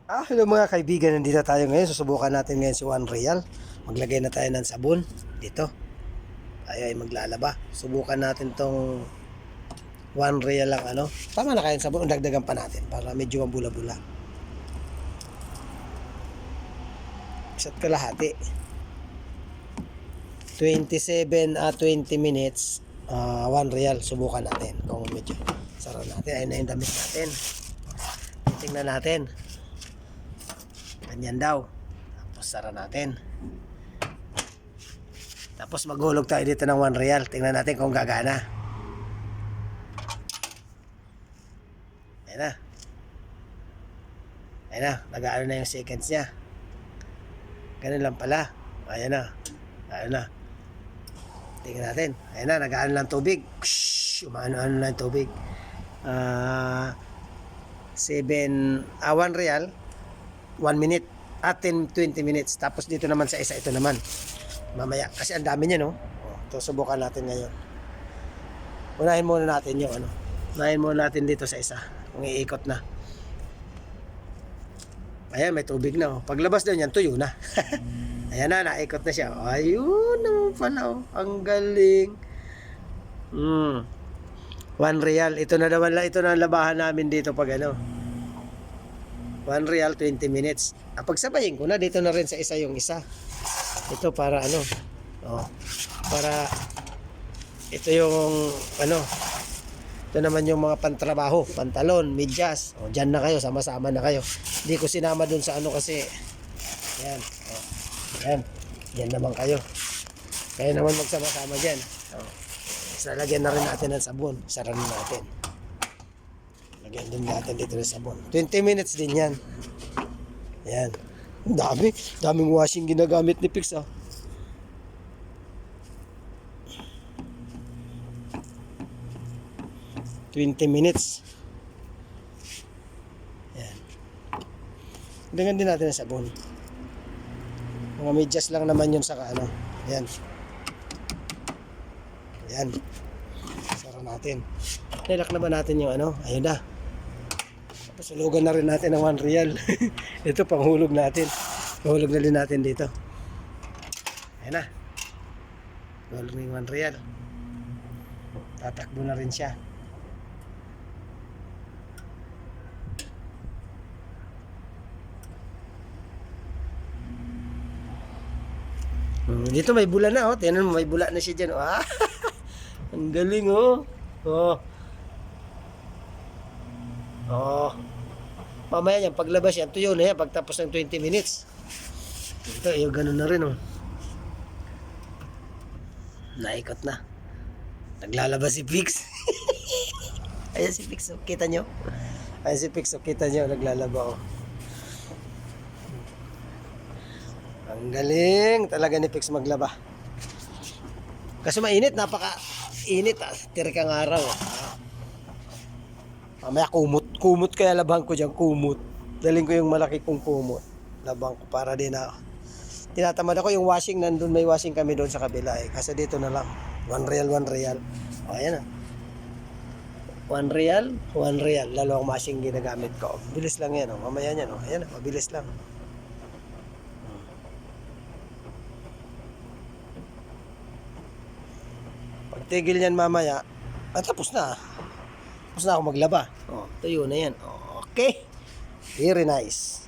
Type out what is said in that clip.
Hello mga kaibigan, nandito tayo ngayon. Susubukan natin ngayon si One Real. Maglagay na tayo ng sabon dito. Tayo ay maglalaba. Subukan natin tong One Real lang ano. Tama na kayang sabon, dagdagan pa natin para medyo mabula-bula. Isa't kalahati. 27 at 20 minutes. One Real. Subukan natin kung medyo sarap natin. Ayun na yung damit natin. Tingnan natin. Ganyan daw. Tapos sara natin. Tapos maghulog tayo dito ng 1 real. Tingnan natin kung gagana. Ayan na. Ayan na. Nag-aano na yung seconds niya. Ganun lang pala. Ayan na. Ayan na. Tingnan natin. Ayan na. Nag-aano lang tubig. Umaano-ano lang tubig. 1 real. 1 minute at 10-20 minutes. Tapos dito naman sa isa, ito naman mamaya kasi ang dami niya, no? Ito subukan natin ngayon. Unahin muna natin yung ano. Unahin muna natin dito sa isa. Kung iikot na. Ayan, may tubig na, oh. Paglabas daw niyan, tuyo na. Ayan na, naikot na siya. Ayun naman pala, oh. Ang galing. 1 real. Ito na naman lang, ito na labahan namin dito pag ano. 1 real, 20 minutes. Pagsabayin ko na, dito na rin sa isa yung isa. Ito para ano, para ito yung ano, ito naman yung mga pantrabaho, pantalon, medyas. Dyan na kayo, sama-sama na kayo. Hindi ko sinama dun sa ano kasi, yan, yan, yan naman kayo. Kaya naman magsama-sama dyan. Lagyan na rin natin ng sabon, saranin natin. Lagyan din natin dito ng sabon. 20 minutes din yan. Yan. Daming washing ginagamit ni Pix, ah. $20 minutes. Yan. Lagyan din natin ng sabon. Mga medyas lang naman yun sa ano. Yan. Yan. Sara natin. Nilak na ba natin yung ano? Ayun na. Pasulugan na rin natin ng 1 real. Ito panghulog natin. Panghulog na rin natin dito. Ayan na. Hulog na yung 1 real. Tatakbo na rin siya. Dito may bula na, oh. Tingnan mo, may bula na siya dyan. Ang galing, oh. Mamaya yan, paglabas yan, tuyo na yan, pagtapos ng 20 minutes. Ito, yung ganun na rin, oh. Naikot na. Naglalabas si Pix. Ayan si Pix, oh. Kita nyo? Ayan si Pix, oh. Kita nyo, naglalaba, oh. Ang galing talaga ni Pix maglaba. Kasi mainit, napaka-init, ah. Tirikang araw, oh. Mamaya kumot kaya labahan ko dyan, kumot. Daling ko yung malaki kong kumot. Labahan ko para din ako. Tinatamad ako yung washing, nandun may washing kami doon sa kabila, eh. Kasi dito na lang, 1 real, 1 real. Ayan na. 1 real, 1 real. Lalo ang washing ginagamit ko. Bilis lang yan, oh. Mamaya yan, oh. Ayan na, mabilis lang. Pagtigil yan mamaya, tapos na. Tapos na ako maglaba. Tuyo na yan. Okay. Very nice.